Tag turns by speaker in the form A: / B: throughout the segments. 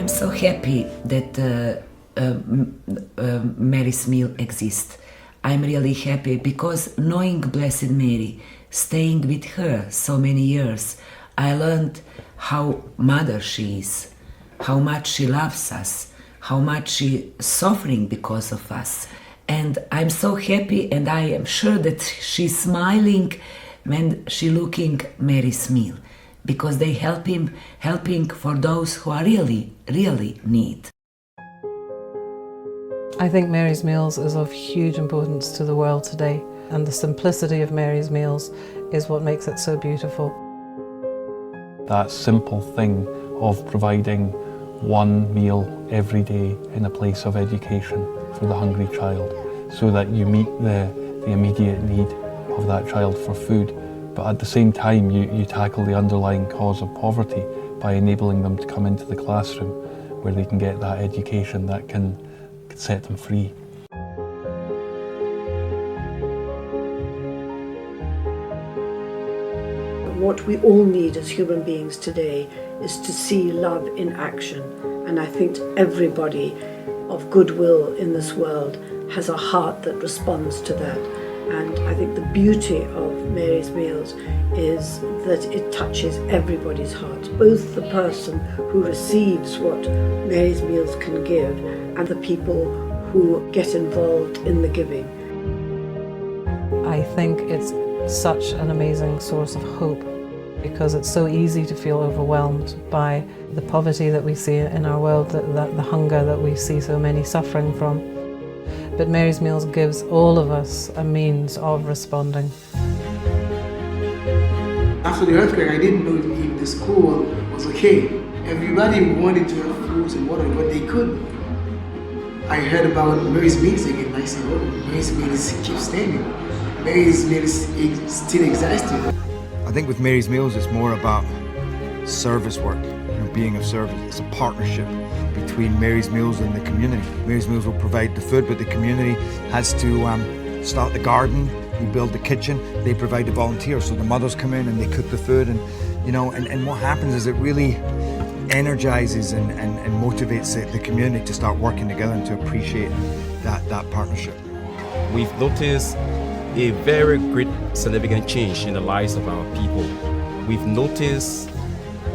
A: I'm so happy that Mary's meal exists. I'm really happy because knowing Blessed Mary, staying with her so many years, I learned how mother she is, how much she loves us, how much she is suffering because of us. And I'm so happy, and I am sure that she's smiling when she looking Mary's meal, because they helping for those who are really need.
B: I think Mary's meals is of huge importance to the world today, and the simplicity of Mary's meals is what makes it so beautiful.
C: That simple thing of providing one meal every day in a place of education for the hungry child, so that you meet the immediate need of that child for food, but at the same time you tackle the underlying cause of poverty by enabling them to come into the classroom where they can get that education that can set them free.
D: What we all need as human beings today is to see love in action, and I think everybody of goodwill in this world has a heart that responds to that. And I think the beauty of Mary's meals is that it touches everybody's hearts, both the person who receives what Mary's meals can give and the people who get involved in the giving.
B: I think it's such an amazing source of hope, because it's so easy to feel overwhelmed by the poverty that we see in our world, the hunger that we see so many suffering from. But Mary's Meals gives all of us a means of responding.
E: After the earthquake, I didn't know if the school was okay. Everybody wanted to have food and water, but they couldn't. I heard about Mary's Meals again, and I said, oh, Mary's Meals keeps standing. Mary's Meals still existing.
F: I think with Mary's Meals, it's more about service work, being of service. It's a partnership between Mary's Meals and the community. Mary's Meals will provide the food, but the community has to start the garden. We build the kitchen. They provide the volunteers, so the mothers come in and they cook the food, and and what happens is it really energizes and motivates the community to start working together and to appreciate that partnership.
G: We've noticed a very great significant change in the lives of our people. We've noticed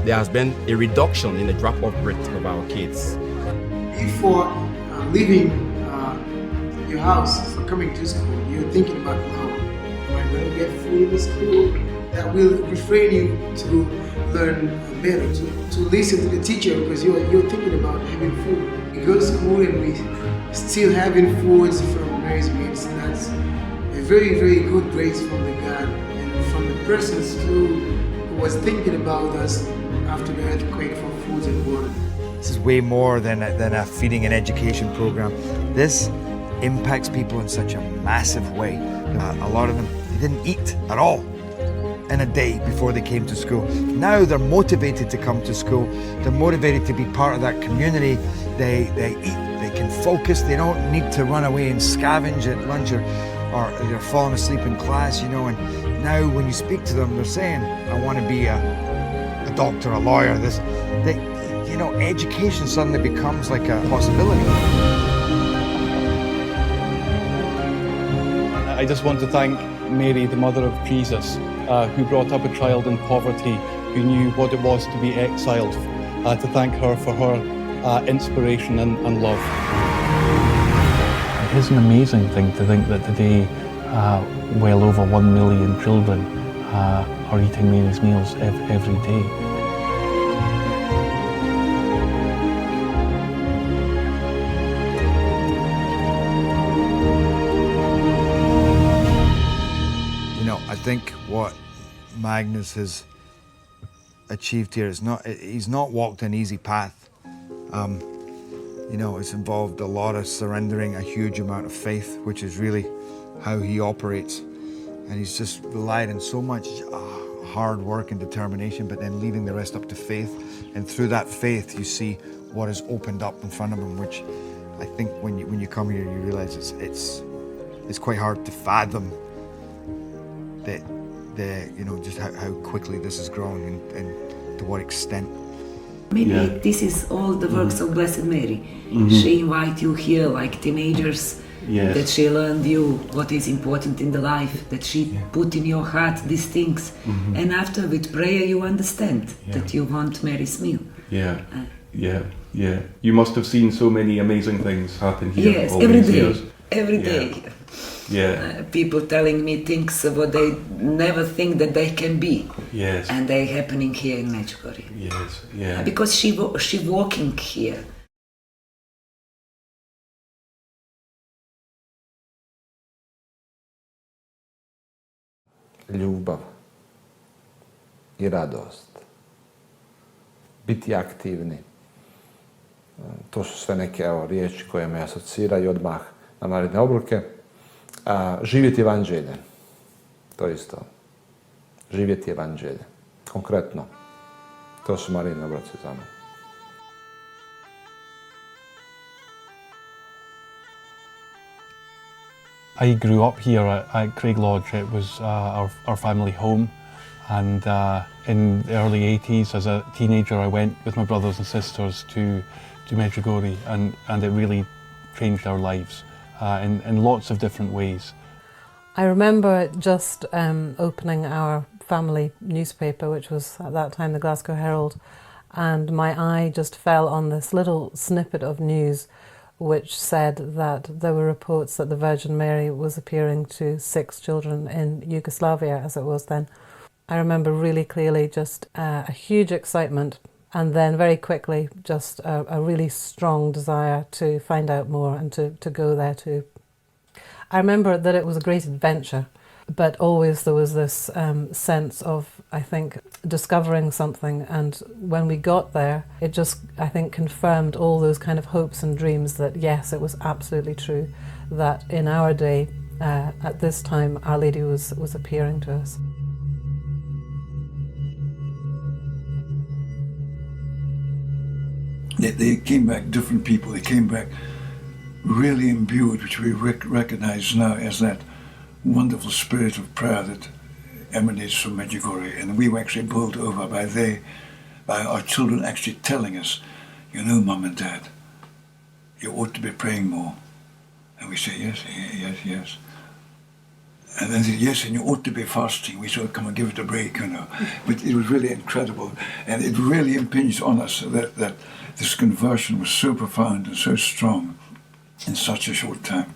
G: there has been a reduction in the drop-off rate of our kids.
E: Before leaving your house for coming to school, you're thinking about, how am I going to get food in the school? That will refrain you to learn better, to listen to the teacher, because you're thinking about having food. We go to school and we still having foods from Mary's Meals. That's a very, very good grace from the God and from the persons who was thinking about us after the earthquake for food and water.
F: This is way more than a feeding and education program. This impacts people in such a massive way. A lot of them, they didn't eat at all in a day before they came to school. Now they're motivated to come to school. They're motivated to be part of that community. They eat, they can focus. They don't need to run away and scavenge at lunch or they're falling asleep in class, and now when you speak to them, they're saying, I want to be a doctor, a lawyer. Education suddenly becomes like a possibility.
C: I just want to thank Mary, the mother of Jesus, who brought up a child in poverty, who knew what it was to be exiled, to thank her for her inspiration and love. It is an amazing thing to think that today well over 1 million children are eating Mary's Meals every day.
F: I think what Magnus has achieved here is he's not walked an easy path. It's involved a lot of surrendering a huge amount of faith, which is really how he operates. And he's just relied on so much hard work and determination, but then leaving the rest up to faith. And through that faith, you see what is opened up in front of him, which I think when you come here, you realize it's quite hard to fathom that just how quickly this has grown and to what extent.
A: Maybe this is all the works of Blessed Mary. She invite you here like teenagers, that she learned you what is important in the life, that she put in your heart these things. And after with prayer you understand that you want Mary's meal.
H: You must have seen so many amazing things happen here.
A: Yes,
H: all
A: every
H: these
A: day.
H: years.
A: Every day. People telling me things what they never think that they can be.
H: Yes.
A: And they happening here in Medjugorje.
H: Yes.
A: Because she walking here.
I: Ljubav i radost. Biti aktivni. To su sve neke riječi koje me asociraju odmah na naredne obroke. Živjeti evanđelje. To isto. Živjeti evanđelje. Konkretno. To su Marijine obroci za mene.
C: I grew up here at Craig Lodge. It was our family home, and in the early 80s, as a teenager, I went with my brothers and sisters to Medjugorje, and it really changed our lives in lots of different ways.
B: I remember just opening our family newspaper, which was at that time the Glasgow Herald, and my eye just fell on this little snippet of news which said that there were reports that the Virgin Mary was appearing to 6 children in Yugoslavia, as it was then. I remember really clearly just a huge excitement, and then very quickly just a really strong desire to find out more and to go there too. I remember that it was a great adventure, but always there was this sense of, I think, discovering something, and when we got there, it just, I think, confirmed all those kind of hopes and dreams that, yes, it was absolutely true, that in our day, at this time, Our Lady was appearing to us.
J: They came back different people. They came back really imbued, which we recognize now as that wonderful spirit of prayer that emanates from Medjugorje, and we were actually bowled over by our children actually telling us, you know, Mum and Dad, you ought to be praying more. And we say, yes. And then they say, yes, and you ought to be fasting. We said, come and give it a break, you know. But it was really incredible, and it really impinged on us that this conversion was so profound and so strong in such a short time.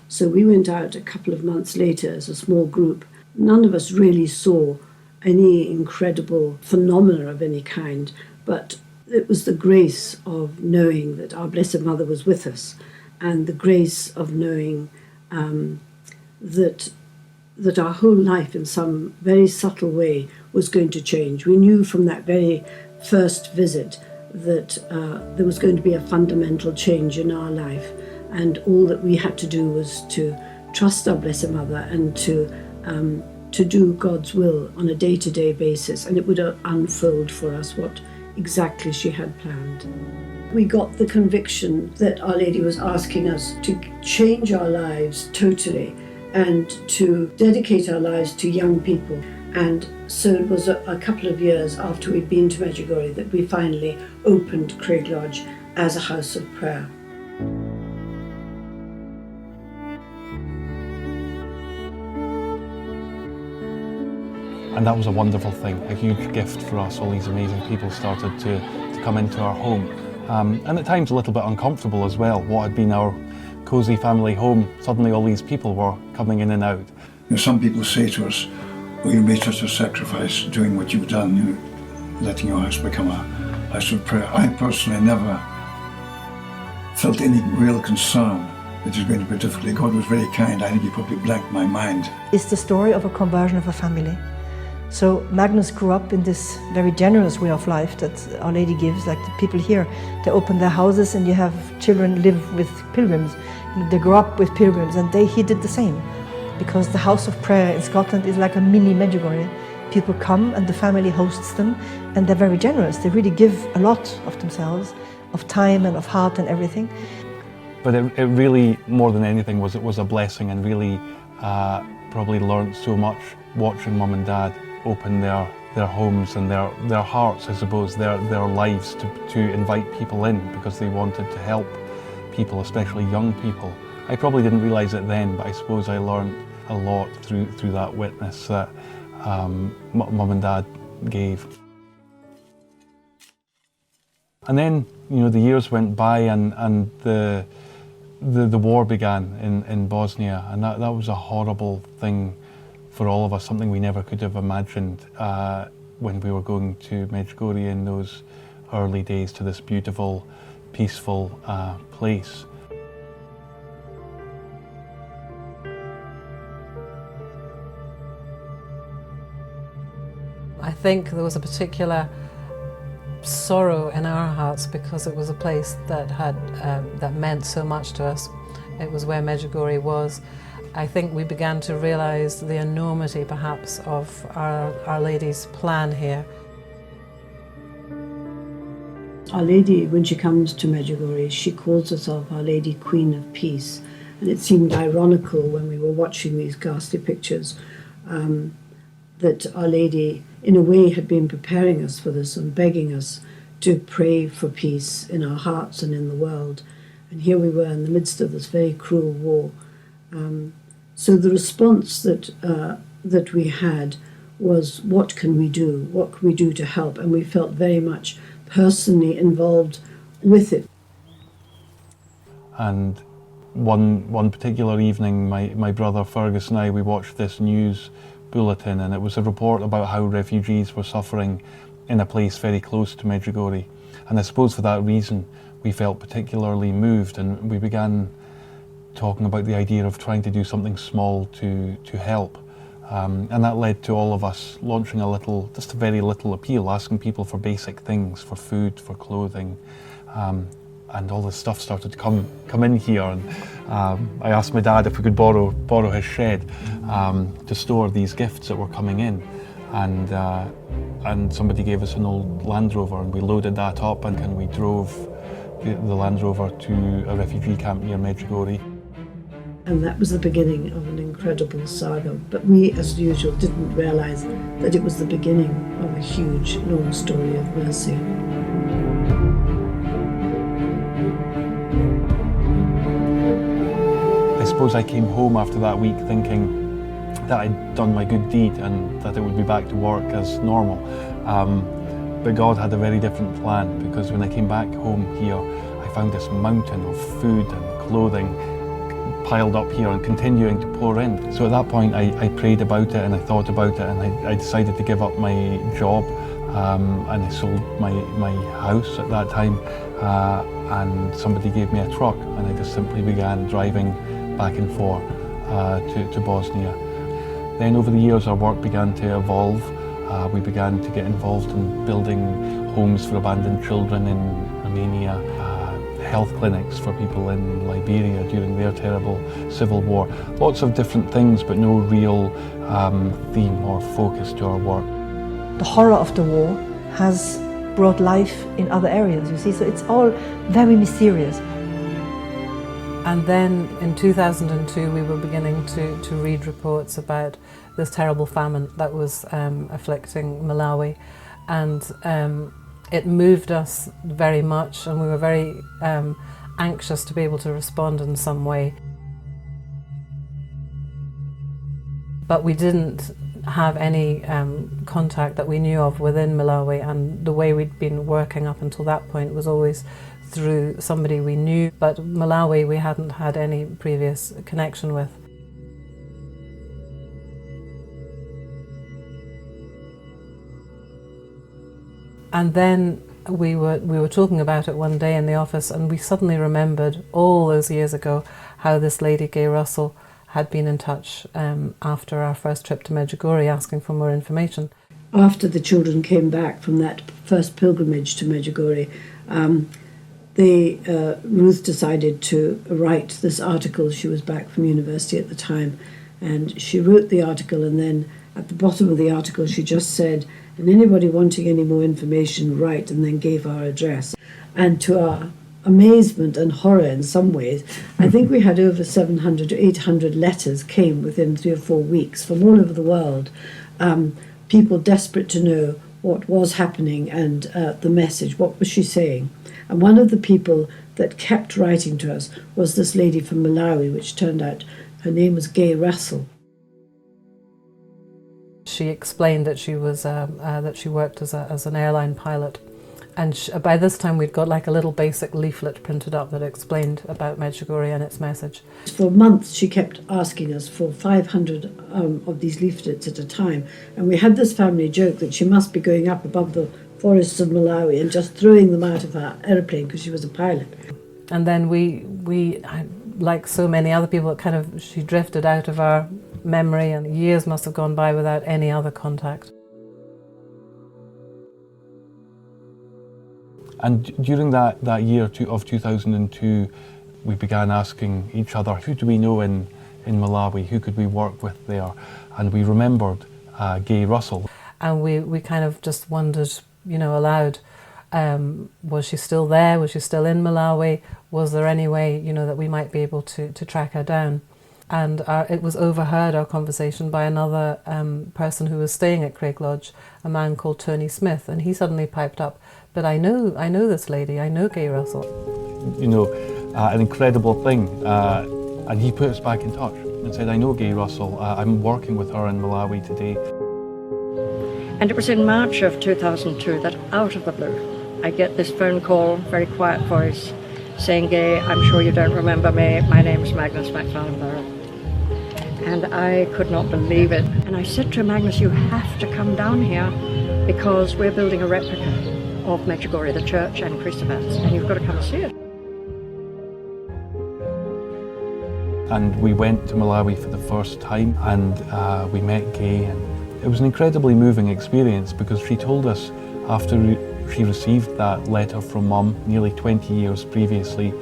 D: So we went out a couple of months later as a small group. None of us really saw any incredible phenomena of any kind, but it was the grace of knowing that our Blessed Mother was with us, and the grace of knowing that our whole life in some very subtle way was going to change. We knew from that very first visit that there was going to be a fundamental change in our life, and all that we had to do was to trust our Blessed Mother and to do God's will on a day-to-day basis, and it would unfold for us what exactly she had planned. We got the conviction that Our Lady was asking us to change our lives totally and to dedicate our lives to young people. And so it was a couple of years after we'd been to Medjugorje that we finally opened Craig Lodge as a house of prayer.
C: And that was a wonderful thing, a huge gift for us. All these amazing people started to come into our home. And at times a little bit uncomfortable as well. What had been our cosy family home, suddenly all these people were coming in and out.
J: You know, some people say to us, oh, you made such a sacrifice doing what you've done, you know, letting your house become a house of prayer. I personally never felt any real concern that it was going to be difficult. God was very kind. I think he probably blanked my mind.
K: It's the story of a conversion of a family. So Magnus grew up in this very generous way of life that Our Lady gives, like the people here. They open their houses and you have children live with pilgrims. They grow up with pilgrims, and he did the same. Because the house of prayer in Scotland is like a mini Medjugorje. People come and the family hosts them, and they're very generous. They really give a lot of themselves, of time and of heart and everything.
C: But it really, more than anything, it was a blessing, and really probably learned so much watching Mum and Dad open their homes and their hearts, I suppose, their lives to invite people in because they wanted to help people, especially young people. I probably didn't realise it then, but I suppose I learned a lot through that witness that Mum and Dad gave. And then, the years went by and the war began in Bosnia, and that was a horrible thing for all of us, something we never could have imagined when we were going to Medjugorje in those early days, to this beautiful, peaceful place.
B: I think there was a particular sorrow in our hearts because it was a place that that meant so much to us. It was where Medjugorje was. I think we began to realise the enormity, perhaps, of Our Lady's plan here.
D: Our Lady, when she comes to Medjugorje, she calls herself Our Lady Queen of Peace. And it seemed ironical when we were watching these ghastly pictures that Our Lady, in a way, had been preparing us for this and begging us to pray for peace in our hearts and in the world. And here we were in the midst of this very cruel war. So the response that we had was, what can we do? What can we do to help? And we felt very much personally involved with it.
C: And one particular evening, my brother Fergus and I, we watched this news bulletin, and it was a report about how refugees were suffering in a place very close to Medjugorje. And I suppose for that reason we felt particularly moved, and we began talking about the idea of trying to do something small to help. And that led to all of us launching just a very little appeal, asking people for basic things, for food, for clothing. And all this stuff started to come in here, and I asked my dad if we could borrow his shed to store these gifts that were coming in, and somebody gave us an old Land Rover, and we loaded that up and we drove the Land Rover to a refugee camp near Medjugorje.
D: And that was the beginning of an incredible saga, but we, as usual, didn't realise that it was the beginning of a huge, long story of mercy.
C: I suppose I came home after that week thinking that I'd done my good deed and that it would be back to work as normal. But God had a very different plan, because when I came back home here, I found this mountain of food and clothing piled up here and continuing to pour in. So at that point I prayed about it and I thought about it, and I decided to give up my job, and I sold my house at that time, and somebody gave me a truck, and I just simply began driving back and forth to Bosnia. Then over the years our work began to evolve. We began to get involved in building homes for abandoned children in Romania, health clinics for people in Liberia during their terrible civil war. Lots of different things, but no real theme or focus to our work.
K: The horror of the war has brought life in other areas, you see, so it's all very mysterious.
B: And then in 2002 we were beginning to read reports about this terrible famine that was afflicting Malawi, and it moved us very much, and we were very anxious to be able to respond in some way. But we didn't have any contact that we knew of within Malawi, and the way we'd been working up until that point was always through somebody we knew, but Malawi we hadn't had any previous connection with. And then we were talking about it one day in the office, and we suddenly remembered all those years ago how this lady, Gay Russell, had been in touch after our first trip to Medjugorje asking for more information.
D: After the children came back from that first pilgrimage to Medjugorje, Ruth decided to write this article. She was back from university at the time, and she wrote the article, and then at the bottom of the article she just said, and anybody wanting any more information, write, and then gave our address. And to our amazement and horror in some ways, I think we had over 700 to 800 letters came within 3 or 4 weeks from all over the world, people desperate to know what was happening and the message, what was she saying. And one of the people that kept writing to us was this lady from Malawi, which turned out her name was Gay Russell.
B: She explained that she was that she worked as an airline pilot, and by this time we'd got like a little basic leaflet printed up that explained about Medjugorje and its message.
D: For months she kept asking us for 500 of these leaflets at a time, and we had this family joke that she must be going up above the forests of Malawi and just throwing them out of her aeroplane because she was a pilot.
B: And then we like so many other people, she drifted out of our memory, and years must have gone by without any other contact.
C: And during that year of 2002, we began asking each other, who do we know in Malawi, who could we work with there? And we remembered Gay Russell.
B: And we kind of just wondered, aloud, was she still there? Was she still in Malawi? Was there any way, that we might be able to track her down? And it was overheard, our conversation, by another person who was staying at Craig Lodge, a man called Tony Smith, and he suddenly piped up, but I know this lady, I know Gay Russell.
C: An incredible thing, and he put us back in touch and said, I know Gay Russell, I'm working with her in Malawi today.
L: And it was in March of 2002 that, out of the blue, I get this phone call, very quiet voice, saying, Gay, I'm sure you don't remember me, my name's Magnus MacFarlane. And I could not believe it. And I said to Magnus, you have to come down here because we're building a replica of Medjugorje, the church and Christabats, and you've got to come and see it.
C: And we went to Malawi for the first time, and we met Gay, and it was an incredibly moving experience because she told us after she received that letter from Mum nearly 20 years previously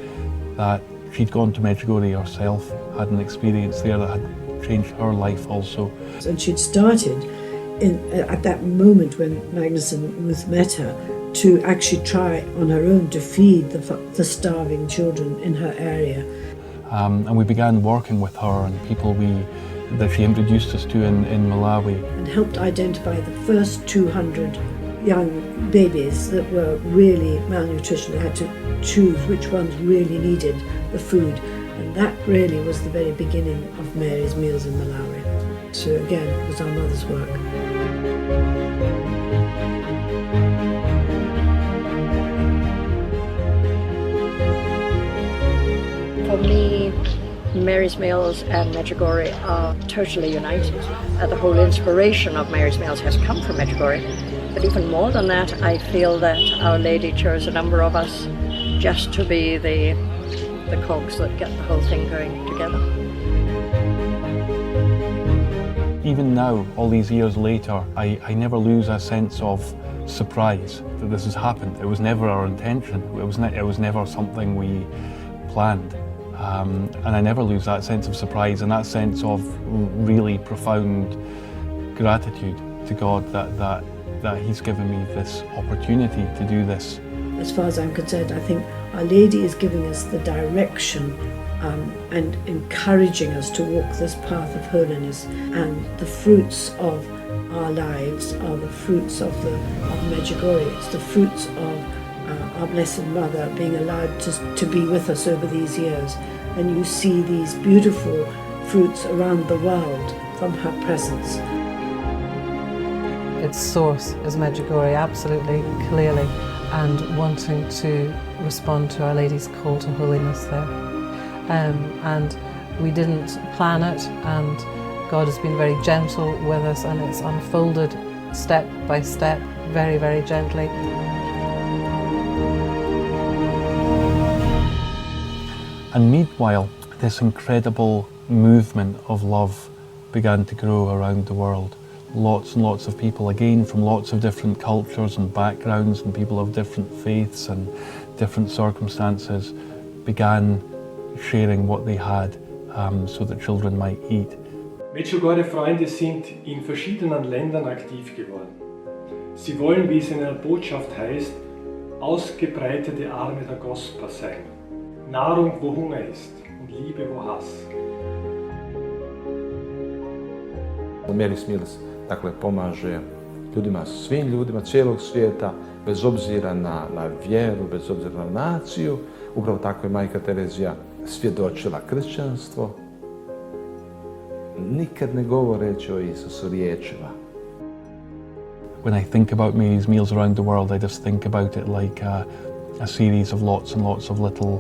C: that she'd gone to Medjugorje herself, had an experience there that had changed her life also.
D: And she'd started at that moment when Magnus and Ruth met her to actually try on her own to feed the starving children in her area.
C: And we began working with her and people that she introduced us to in Malawi.
D: And helped identify the first 200 young babies that were really malnutrition. They had to choose which ones really needed the food. And that really was the very beginning of Mary's Meals in Malawi. So again, it was our mother's work.
L: For me, Mary's Meals and Medjugorje are totally united. The whole inspiration of Mary's Meals has come from Medjugorje. But even more than that, I feel that Our Lady chose a number of us just to be the cogs that get the whole thing going together.
C: Even now, all these years later, I never lose a sense of surprise that this has happened. It was never our intention. It was never something we planned. And I never lose that sense of surprise and that sense of really profound gratitude to God that He's given me this opportunity to do this.
D: As far as I'm concerned, I think Our Lady is giving us the direction and encouraging us to walk this path of holiness, and the fruits of our lives are the fruits of Medjugorje. It's the fruits of our Blessed Mother being allowed to be with us over these years, and you see these beautiful fruits around the world from her presence.
B: Its source is Medjugorje, absolutely clearly, and wanting to respond to Our Lady's call to holiness there. And we didn't plan it, and God has been very gentle with us, and it's unfolded step by step, very, very gently.
C: And meanwhile, this incredible movement of love began to grow around the world. Lots and lots of people, again from lots of different cultures and backgrounds, and people of different faiths and different circumstances, began sharing what they had so that children might eat.
M: Medjugorje-Freunde sind in verschiedenen Ländern aktiv geworden. Sie wollen, wie es in einer Botschaft heißt, ausgebreitete Arme der Gospa sein. Nahrung, wo Hunger ist, und Liebe, wo Hass.
I: Mary's Meals, dakle, pomaže ljudima, svim ljudima cijelog svijeta, bez obzira na vjeru, bez obzira na naciju. Upravo tako je majka Terezija svjedočila kršćanstvo, nikad ne govoreći o Isusu riječima.
C: When I think about Mary's meals around the world, I just think about it like a series of lots and lots of little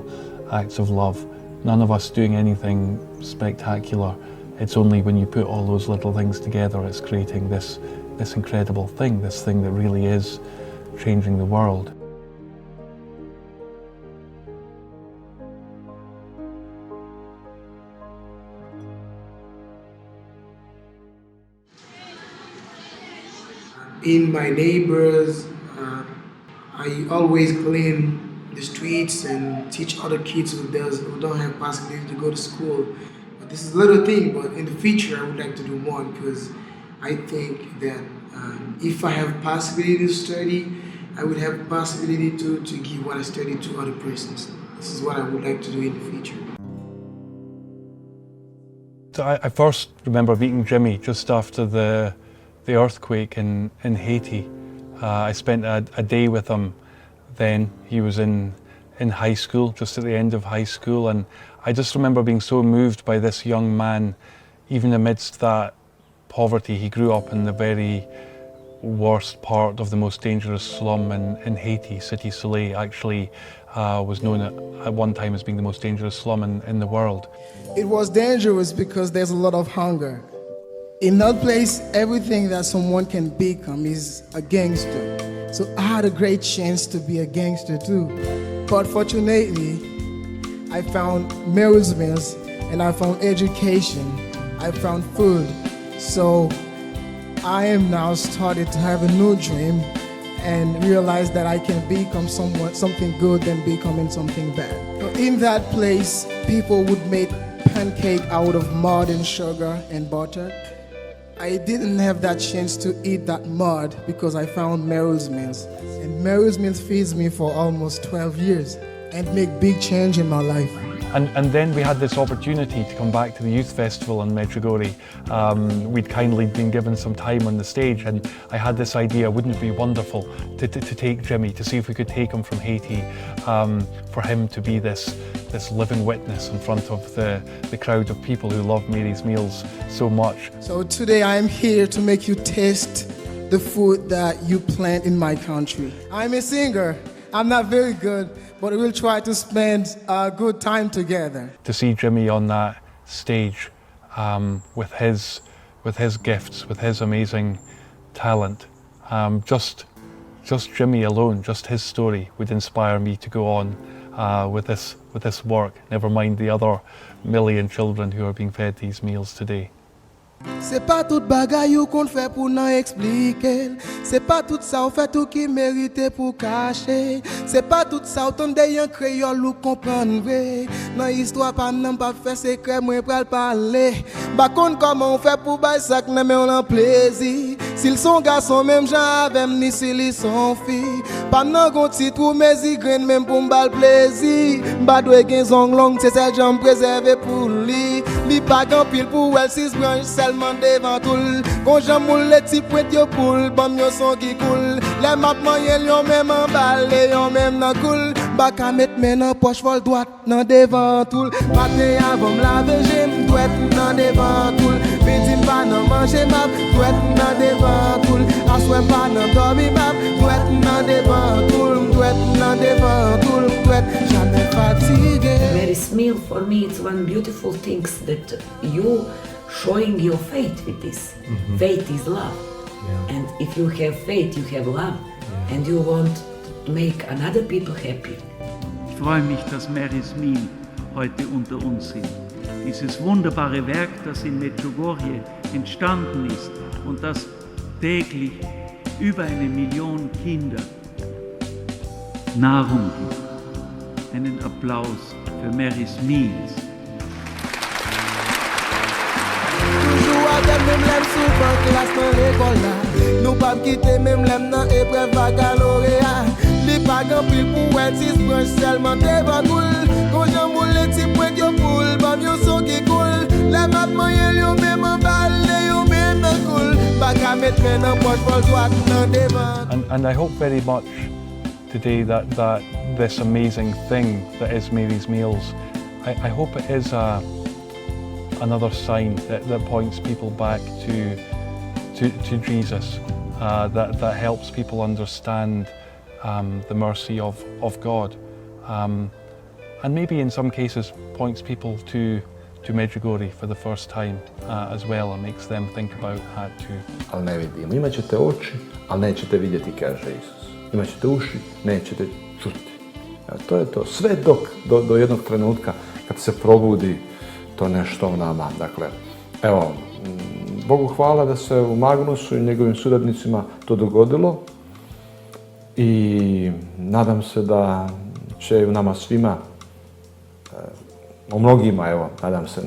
C: acts of love. None of us doing anything spectacular. It's only when you put all those little things together, it's creating this incredible thing, this thing that really is changing the world.
E: In my neighbors, I always clean the streets and teach other kids who don't have possibility to go to school. But this is a little thing, but in the future I would like to do more because I think that if I have possibility to study, I would have possibility to give what I study to other persons. This is what I would like to do in the future.
C: So I first remember meeting Jimmy just after the earthquake in Haiti. I spent a day with him then. He was in high school, just at the end of high school, and I just remember being so moved by this young man, even amidst that poverty. He grew up in the very worst part of the most dangerous slum in Haiti. Cité Soleil actually was known at one time as being the most dangerous slum in the world.
N: It was dangerous because there's a lot of hunger. In that place, everything that someone can become is a gangster. So I had a great chance to be a gangster too. But fortunately, I found Mary's meals and I found education. I found food. So I am now started to have a new dream and realize that I can become something good than becoming something bad. In that place, people would make pancake out of mud and sugar and butter. I didn't have that chance to eat that mud because I found Mary's meals. And Mary's meals feeds me for almost 12 years and make big change in my life.
C: And then we had this opportunity to come back to the youth festival in Medjugorje. We'd kindly been given some time on the stage, and I had this idea, wouldn't it be wonderful to take Jimmy, to see if we could take him from Haiti, for him to be this living witness in front of the crowd of people who love Mary's meals so much.
N: So today I am here to make you taste the food that you plant in my country. I'm a singer. I'm not very good, but we'll try to spend a good time together.
C: To see Jimmy on that stage with his gifts, with his amazing talent, just Jimmy alone, just his story would inspire me to go on with this work. Never mind the other million children who are being fed these meals today.
N: C'est pas tout bagay ou qu'on fait pour n'en expliquer. C'est pas tout ça ou fait tout qui mérite pour cacher. C'est pas tout ça ou ton yon créole ou comprendre. Dans histoire pas n'en pas fait secret moi pral parler. Ba kon comment on fait pour bay sak nan mais on en plaisir. S'ils sont garçons même gens avec ni s'ils sont filles. Pas nan gon titre ou mes igren même pour m'bal plaisir. Ba doit gen zong long c'est celle j'en préserver pour lui. Li pas grand pile pour elle six branches seulement devant tout. Quand j'amoule les petits poètes yo poule, bam yo son qui coule. Les map moyen yo même en balle, yo même nan coule. Baka met men nan poche vol droite nan devant tout. Matin avant m'laver j'aime douette nan devant tout. Midi pas nan manger map, douette nan devant tout. Assoir pas nan dormir map, douette nan devant tout. Douette nan devant tout, douette jamais fatigué.
A: Mary's meal for me it's one beautiful thing that you showing your faith with this. Mm-hmm. Faith is love. Yeah. And if you have faith, you have love. Yeah. And you want to make another people happy.
O: Ich freue mich, dass Mary's Meal heute unter uns sind. Dieses wunderbare Werk, das in Medjugorje entstanden ist und das täglich über 1 Million Kinder Nahrung gibt. Einen Applaus für Mary's Meals.
N: Même l'aime souvent classe dans l'école là. Nous pas quitter même l'aime dans épreuve baccalauréat. Li pas grand pile pour être six branches seulement devant coule. Quand j'amoule les petits poètes yo poule, bam yo son qui coule. Les map moyen yo même en balle, yo même
C: And I hope very much today that this amazing thing that is Mary's Meals, I hope it is another sign that points people back to Jesus, that helps people understand the mercy of God, and maybe in some cases points people to Medjugorje for the first time as well, and makes them think about that too.
I: Ali ne vidimo. Imaćete oči, ali nećete vidjeti, kaže Isus. Imaćete uši, nećete čuti. To je to. Sve do jednog trenutka kad se probudi to nešto u nama. Dakle, evo, Bogu hvala da se u Magnusu i njegovim suradnicima to dogodilo i nadam se da će u nama svima, u mnogima, evo, nadam se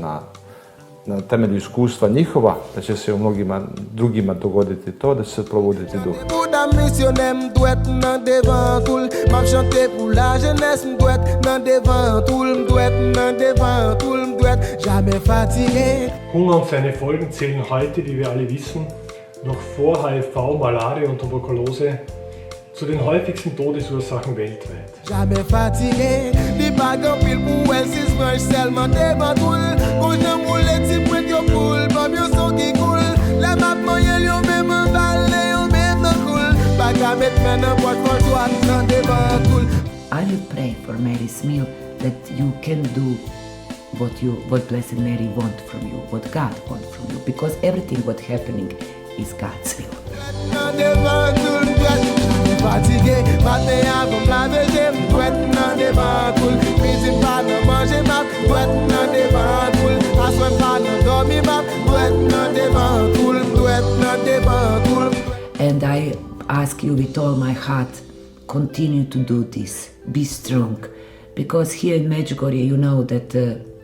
I: na temelju iskustva njihova, da će se u mnogima drugima dogoditi to, da će se probuditi duh.
M: Hunger und seine Folgen zählen heute, wie wir alle wissen, noch vor HIV, Malaria und Tuberkulose zu den häufigsten Todesursachen weltweit.
N: Jamais fatigué, des bagues en pile pour elle, si je seulement des bantoules. Quand je moule, tu prends your poule, pas mieux son qui coule. La map moyenne, yon même un balai, yon même un coule. Bague à mettre maintenant, boîte pour toi, dans des bantoules.
A: I will pray for Mary's meal that you can do what Blessed Mary want from you, what God want from you, because everything what happening is God's will.
N: Fatigué, matin avant la veille, m'douette nan des bantoules. Midi pas nan manger map, m'douette nan des bantoules. Assoir pas nan dormir map, m'douette nan des bantoules, m'douette nan des bantoules.
A: And I ask you with all my heart, continue to do this, be strong, because here in Medjugorje you know that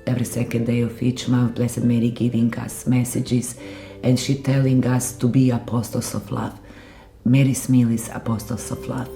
A: every second day of each month Blessed Mary giving us messages and she telling us to be apostles of love. Mary's meal is apostles of love.